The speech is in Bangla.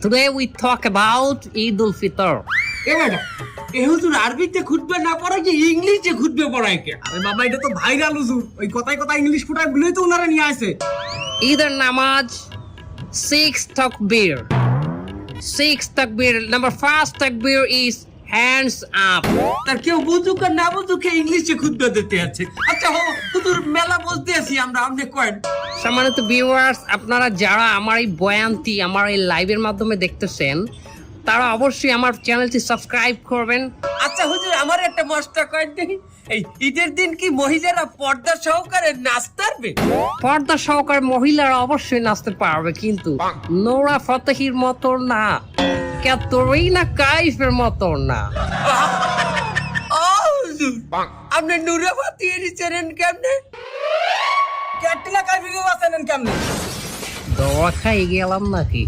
Today we talk about Eid al-Fitr. এ ম্যাডাম এ হুজুর আরবিতে খুতবা না পড়ায় কি ইংলিশে খুতবা পড়ায় কে? আরে বাবা এটা তো ভাইরাল হুজুর, ওই কথায় কথায় ইংলিশ ফুটায় বলেই তো ওনারা নিয়ে আসে। Either namaz, 6 takbir. 6 takbir. Number 1 takbir is hands up. তার কেউ বুঝুক আর না বুঝুক ইংলিশে খুতবা দিতে আছে। আচ্ছা হুজুর মেলা বলতে আছি আমরা, আপনি কয়েন। সম্মানিত ভিউয়ার্স, আপনারা যারা আমার এই বয়ানটি আমার এই লাইভের মাধ্যমে দেখতেছেন তারা অবশ্যই আমার চ্যানেলটি সাবস্ক্রাইব করবেন। আচ্ছা হুজুর আমার একটা মশলা কয়েন দেখি, এই ঈদের দিন কি মহিলারা পর্দা সহকারে নাচতে পারবে? পর্দা সহকারে মহিলারা অবশ্যই নাচতে পারবে, কিন্তু নোরা ফতেহির মতো না, ক্যাটরিনা কাইফের মতো না। ও হুজুর আপনি নুরাবাতি এরি চেনেন কেমনে? ক্যাটরিনা কাইফকে বাঁচালেন কেমনে? দোয়া খাই গেলাম নাকি?